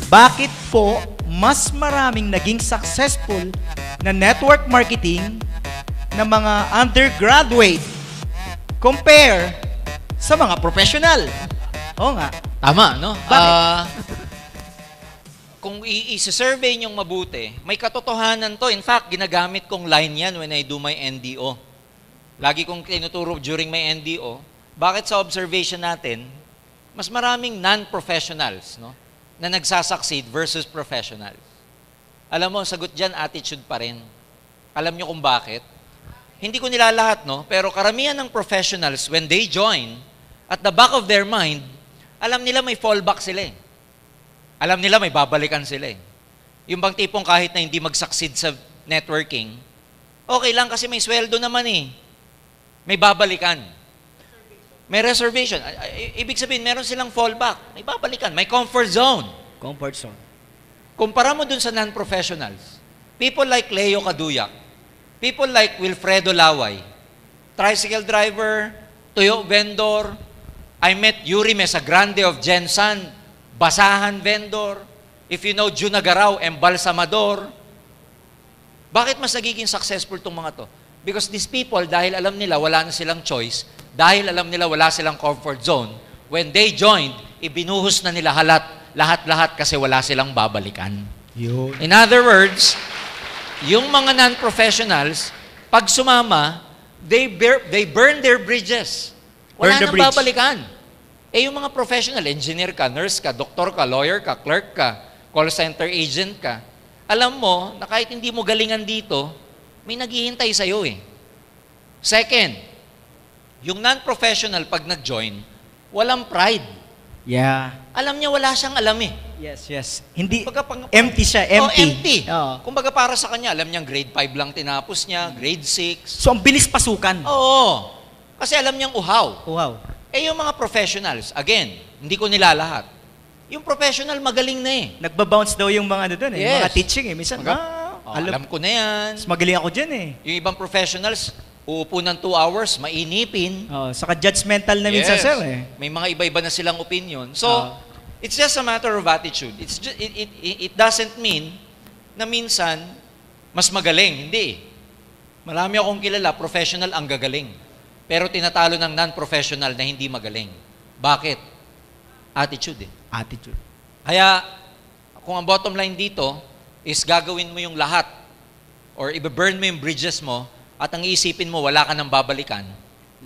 bakit po mas maraming naging successful na network marketing na mga undergraduate compare sa mga professional? Oo nga. Tama, no? Bakit? Kung i-survey nyong mabuti, may katotohanan to. In fact, ginagamit kong line yan when I do my NDO. Lagi kong tinuturo during my NDO, bakit sa observation natin, mas maraming non-professionals, no, na nagsasucceed versus professionals. Alam mo, sagot dyan, attitude pa rin. Alam nyo kung bakit? Hindi ko nilalahat, no? Pero karamihan ng professionals, when they join, at the back of their mind, alam nila may fallback sila eh. Alam nila may babalikan sila eh. Yung bang tipong kahit na hindi mag-succeed sa networking, okay lang kasi may sweldo naman eh. May babalikan. May reservation. Ibig sabihin, meron silang fallback. May babalikan. May comfort zone. Comfort zone. Kumpara mo dun sa non-professionals, people like Leo Caduyak, people like Wilfredo Laway, tricycle driver, tuyo vendor, I met Yuri Mesagrande of Gensan, basahan vendor, if you know Junagaraw, embalsamador. Bakit mas nagiging successful itong mga to? Because these people, dahil alam nila wala na silang choice, dahil alam nila wala silang comfort zone, when they joined, ibinuhos na nila lahat-lahat kasi wala silang babalikan. Yun. In other words, yung mga non-professionals, pag sumama, they burn their bridges. Wala nang babalikan. Eh yung mga professional, engineer ka, nurse ka, doktor ka, lawyer ka, clerk ka, call center agent ka, alam mo na kahit hindi mo galingan dito, may naghihintay sa'yo eh. Second, yung non-professional pag nag-join, walang pride. Yeah. Alam niya wala siyang alam eh. Yes. Hindi, Kumbaga, empty siya, empty. empty. Oo. Kumbaga para sa kanya, alam niyang grade 5 lang tinapos niya, grade 6. So, ang bilis pasukan. Oo. Kasi alam niyang uhaw. Wow. Eh yung mga professionals, again, hindi ko nilalahat. Yung professional magaling na eh. Nagbabounce daw yung mga ano doon eh. Yes. Mga teaching eh. Minsan, Alam ko na yan. mas magaling ako dyan eh. Yung ibang professionals, uupo ng 2 hours, mainipin. Saka judgmental na minsan, sir eh. May mga iba-iba na silang opinion. So, it's just a matter of attitude. It doesn't mean na minsan, mas magaling. Hindi. Marami akong kilala, professional ang gagaling. Pero tinatalo ng non-professional na hindi magaling. Bakit? Attitude eh. Attitude. Kaya, kung ang bottom line dito is gagawin mo yung lahat or i-burn mo yung bridges mo at ang iisipin mo wala ka nang babalikan,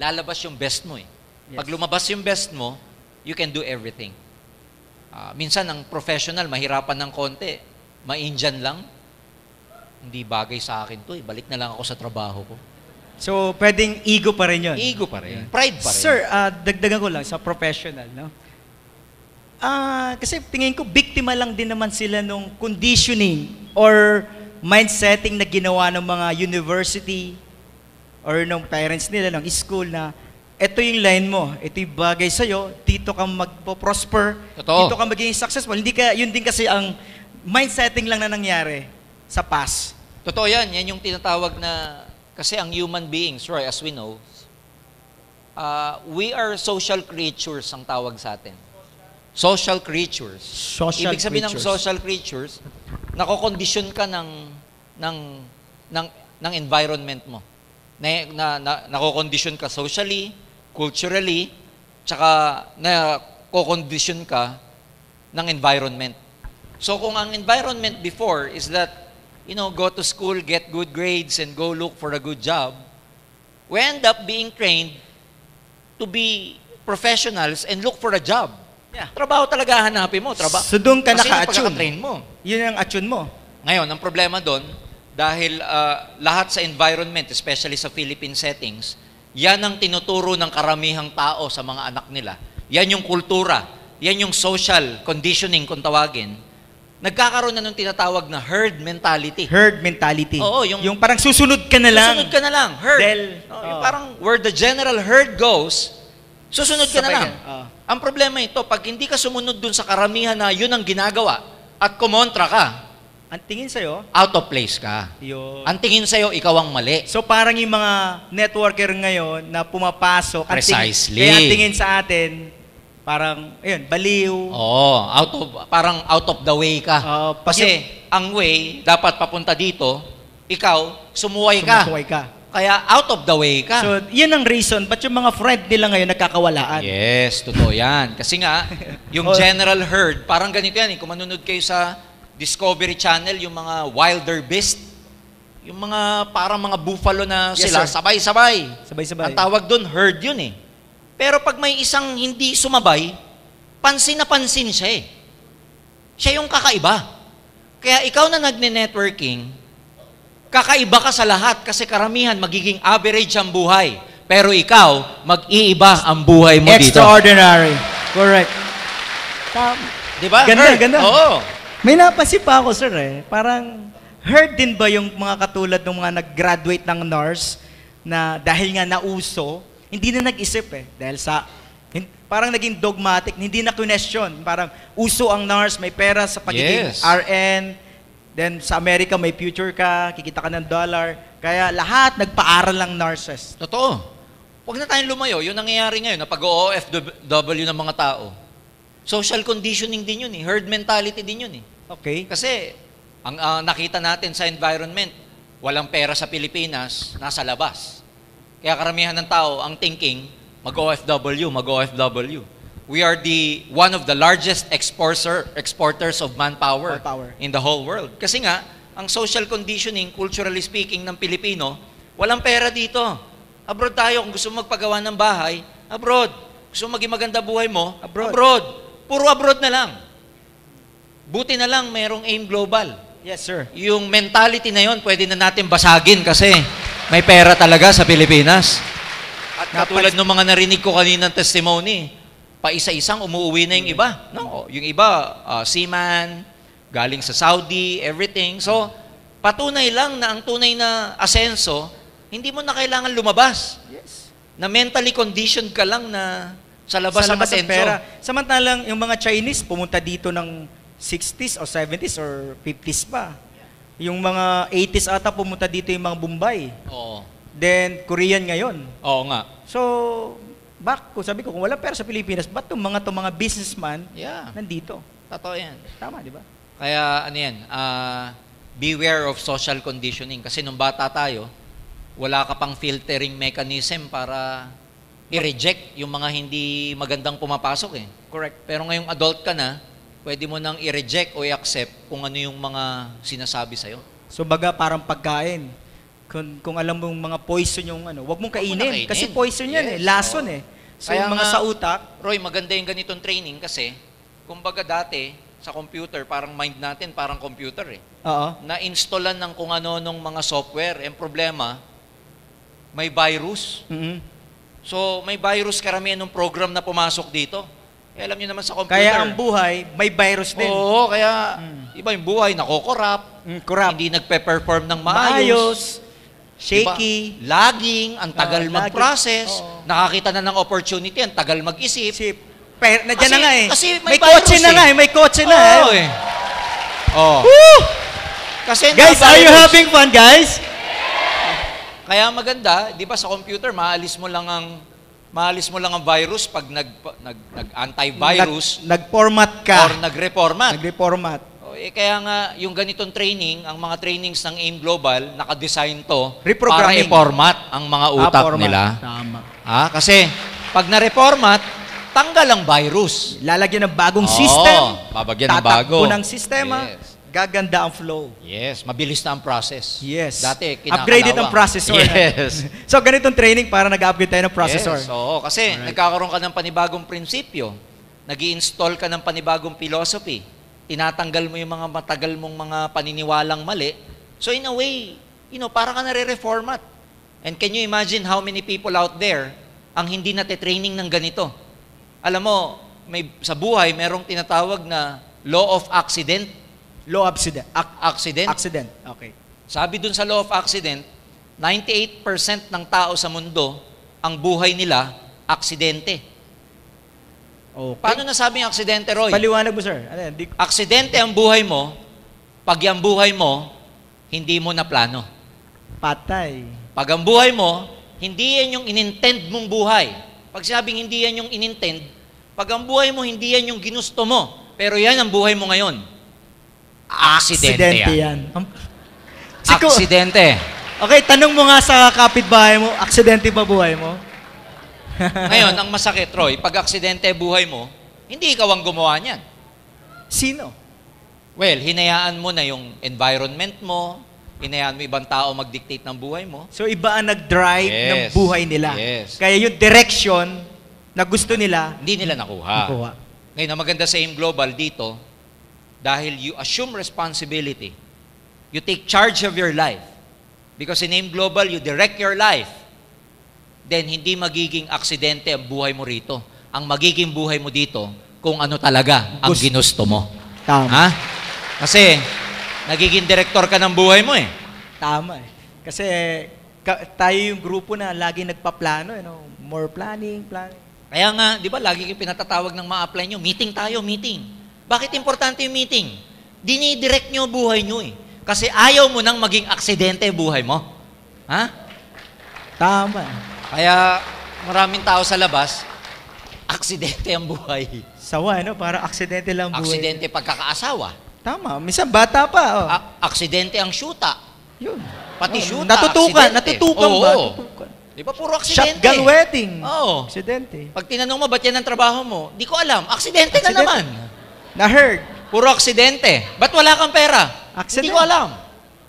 lalabas yung best mo eh. Yes. Pag lumabas yung best mo, you can do everything. Minsan, ang professional, mahirapan ng konti. Ma-Indian lang. Hindi bagay sa akin to eh. Balik na lang ako sa trabaho ko. So, pwedeng ego pa rin yun. Ego pa rin. Pride pa rin. Sir, dagdagan ko lang sa professional, no? Kasi tingin ko, biktima lang din naman sila nung conditioning or mindsetting na ginawa ng mga university or ng parents nila, ng school na ito yung line mo, ito yung bagay sa'yo, dito ka magpo-prosper, Totoo. dito ka magiging successful. Yun din kasi ang mindsetting lang na nangyari sa past. Totoo yan. Yan yung tinatawag na, kasi ang human beings, Roy, as we know, we are social creatures ang tawag sa atin. Social creatures. Ibig sabihin ng social creatures, nakokondisyon ka ng environment mo. Nakokondisyon ka socially, culturally, tsaka nakokondisyon ka ng environment. So kung ang environment before is that, go to school, get good grades, and go look for a good job, we end up being trained to be professionals and look for a job. Yeah. Trabaho talaga hanapin mo. So doon ka naka-attune. Pagkaka-train mo. Yun ang attune mo. Ngayon, ang problema doon, dahil lahat sa environment, especially sa Philippine settings, yan ang tinuturo ng karamihang tao sa mga anak nila. Yan yung kultura. Yan yung social conditioning kung tawagin. Nagkakaroon na ng tinatawag na herd mentality. Herd mentality. Oo, yung parang susunod ka na lang. Susunod ka na lang. Herd. Yung parang where the general herd goes, susunod ka na lang. Ang problema ito, pag hindi ka sumunod dun sa karamihan na yun ang ginagawa at kumontra ka, ang tingin sa'yo, out of place ka. Yun. Ang tingin sa'yo, ikaw ang mali. So parang yung mga networker ngayon na pumapasok, Precisely. kaya ang tingin sa atin, parang, ayun, baliw. Oo, parang out of the way ka. Kasi ang way, dapat papunta dito, ikaw, sumuway ka. Sumusuway ka. Kaya out of the way ka. So, yun ang reason, ba't yung mga friend nila ngayon nagkakawalaan? Yes, totoo yan. Kasi nga, yung general herd, parang ganito yan. Kung manunod kayo sa Discovery Channel, yung mga wilder beast, yung mga parang mga buffalo na Yes, sila, sir. sabay-sabay. Sabay-sabay. Ang tawag doon, herd yun eh. Pero pag may isang hindi sumabay, pansin na pansin siya eh. Siya yung kakaiba. Kaya ikaw na nagne-networking, kakaiba ka sa lahat kasi karamihan magiging average ang buhay. Pero ikaw, mag-iiba ang buhay mo dito. Extraordinary. Correct. Di ba? Ganda, Herd. ganda. Oo. May napansin pa ako, sir, parang heard din ba yung mga katulad ng mga nag-graduate ng nurse na dahil nga nauso, hindi na nag-isip dahil sa, parang naging dogmatic, hindi na question. Parang uso ang nurse, may pera sa pagiging Yes. RN, then sa Amerika may future ka, kikita ka ng dollar. Kaya lahat nagpaaral lang nurses. Totoo. Huwag na tayong lumayo. Yun nangyayari ngayon na pag-OFW ng mga tao. Social conditioning din yun eh. Herd mentality din yun eh. Okay. Kasi, ang nakita natin sa environment, walang pera sa Pilipinas, nasa labas. Kaya karamihan ng tao, ang thinking, mag-OFW. We are one of the largest exporters of manpower in the whole world. Kasi nga, ang social conditioning, culturally speaking, ng Pilipino, walang pera dito. Abroad tayo, kung gusto mo magpagawa ng bahay, abroad. Gusto mo maging maganda buhay mo, abroad. Puro abroad na lang. Buti na lang, mayroong AIM Global. Yes, sir. Yung mentality na yon, pwede na natin basagin kasi may pera talaga sa Pilipinas. At katulad ng mga narinig ko kaninang testimony, pa isa-isang umuwi na yung iba. No, yung iba, seaman, galing sa Saudi, everything. So, patunay lang na ang tunay na asenso, hindi mo na kailangan lumabas. Yes. Na mentally conditioned ka lang na sa labas ang asenso. pera. Samantalang yung mga Chinese pumunta dito ng 60s o 70s or 50s pa. Yung mga 80s ata pumunta dito yung mga Bombay. Oo. Then, Korean ngayon. Oo nga. So, sabi ko, kung wala pera sa Pilipinas, ba't itong mga businessman Yeah. nandito? Totoo yan. Tama, di ba? Kaya ano yan, beware of social conditioning. Kasi nung bata tayo, wala ka pang filtering mechanism para i-reject yung mga hindi magandang pumapasok eh. Correct. Pero ngayong adult ka na, pwede mo nang i-reject o i-accept kung ano yung mga sinasabi sa'yo. So, baga parang pagkain. Kung alam mong mga poison yung wag mong kainin. kainin. Kasi poison yan Yes, lason oo. So, Kaya yung mga nga, sa utak, Roy, maganda yung ganitong training kasi, kumbaga dati, sa computer, parang mind natin, parang computer eh. oo. Na-installan ng kung ano nung mga software. Ang problema, may virus. Mhm. So, may virus karamihan ng program na pumasok dito. Eh, alam niyo naman sa computer. Kaya ang buhay, may virus din. Oo, kaya iba yung buhay, nakokorap, Corrupt. hindi nagpe-perform ng maayos. Shaky. Diba? Lagging, ang tagal lagging. mag-process, Oo. nakakita na ng opportunity, ang tagal mag-isip. Nandiyan na nga eh. Kasi may virus kotse na nga eh. May kotse na eh. Oo eh. Oh. Woo! Kasi Guys, are you having fun, guys? Kaya maganda, 'di ba sa computer maalis mo lang ang virus pag nag-antivirus Nag-format ka. or nag-reformat. Nag-reformat. Kaya nga yung ganitong training, ang mga trainings ng AIM Global, naka-design to para Reprogramming. i-format ang mga utak format. nila. Tama. Kasi pag na-reformat, tanggal ang virus. Lalagyan ng bagong Oo, system. babagyan ng bago. Tatakbo ng sistema. Yes. Gaganda ang flow. Yes, mabilis na ang process. Yes. Dati, kinakalawa. Upgraded ang processor. Yes. So, ganitong training para nag-upgrade tayo ng processor. Yes, oo. Kasi nagkakaroon ka ng panibagong prinsipyo. Nag-i-install ka ng panibagong philosophy. Tinatanggal mo yung mga matagal mong mga paniniwalang mali. So in a way, para ka nare-reformat. And can you imagine how many people out there ang hindi nate-training ng ganito? Alam mo, sa buhay, merong tinatawag na law of accident. Low accident. Accident. Accident. Okay. Sabi dun sa law of accident, 98% ng tao sa mundo, ang buhay nila, aksidente. Okay. Paano nasabing aksidente, Roy? Paliwanag mo, sir. Ano yan? Aksidente ang buhay mo, pag yung buhay mo, hindi mo na plano. Patay. Pag ang buhay mo, hindi yan yung inintend mong buhay. Pag sinabing hindi yan yung inintend, Pag ang buhay mo, hindi yan yung ginusto mo, pero yan ang buhay mo ngayon. Aksidente yan. Aksidente. Okay, tanong mo nga sa kapitbahay mo, aksidente ba buhay mo? Ngayon, ang masakit, Roy, pag aksidente buhay mo, hindi ikaw ang gumawa niyan. Sino? Well, hinayaan mo na yung environment mo, hinayaan mo ibang tao mag-dictate ng buhay mo. So iba ang nag-drive Yes. ng buhay nila. Yes. Kaya yung direction na gusto nila, Hindi nila nakuha. nakuha. Ngayon, ang maganda sa AIM Global dito, dahil you assume responsibility, you take charge of your life. Because in AIM Global, you direct your life. Then, hindi magiging aksidente ang buhay mo rito. Ang magiging buhay mo dito, kung ano talaga ang ginusto mo. Tama. Ha? Kasi, nagiging direktor ka ng buhay mo eh. Tama eh. Kasi tayo yung grupo na lagi nagpaplano, more planning. Kaya nga, di ba, lagi kayo pinatatawag ng mga apply nyo, meeting tayo, meeting. Bakit importante yung meeting? Dinidirect nyo buhay nyo eh. Kasi ayaw mo nang maging aksidente buhay mo. Ha? Tama. Kaya maraming tao sa labas, aksidente ang buhay. Sawa, para aksidente lang buhay. Aksidente pagkakaasawa. Tama. Minsan bata pa. Oh. Aksidente ang syuta. Yun. Pati Oh, syuta, natutukan aksidente. ba? Oo. Natutukan. Di ba puro aksidente? Shotgun wedding. Oo. Aksidente. Pag tinanong mo, ba't yan ang trabaho mo? Di ko alam. Aksidente na Aksidente. naman. Na-heard. Puro aksidente. Ba't wala kang pera? Aksidente. Hindi ko alam.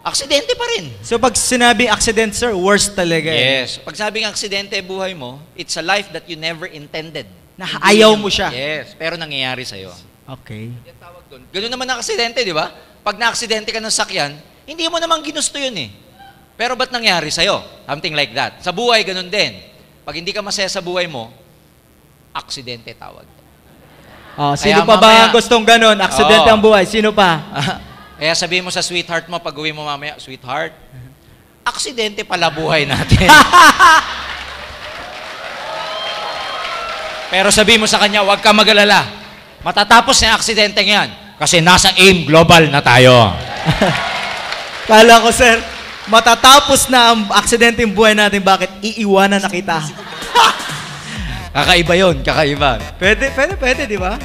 Aksidente pa rin. So pag sinabing accident, sir, worst talaga. Yes. Pag sabing aksidente buhay mo, it's a life that you never intended. Na Hindi ayaw yung- mo siya. Yes. Pero nangyayari sa'yo. Okay. Yan tawag doon. Ganun naman ang aksidente, di ba? Pag na-aksidente ka ng sakyan, hindi mo naman ginusto yun eh. Pero ba't nangyari sa'yo? Something like that. Sa buhay, ganun din. Pag hindi ka masaya sa buhay mo, aksidente tawag. Sino Kaya pa ba mamaya- ang gustong ganun? Aksidente Oo. ang buhay. Sino pa? Kaya sabihin mo sa sweetheart mo, pag uwi mo mamaya, sweetheart, aksidente pala buhay natin. Pero sabihin mo sa kanya, huwag ka mag-alala. Matatapos na yung aksidente yan. Kasi nasa AIM Global na tayo. Kala ko, sir, matatapos na ang aksidente yung buhay natin, bakit iiwanan na kita? Kakaiba yun, kakaiba. Pwede, di ba?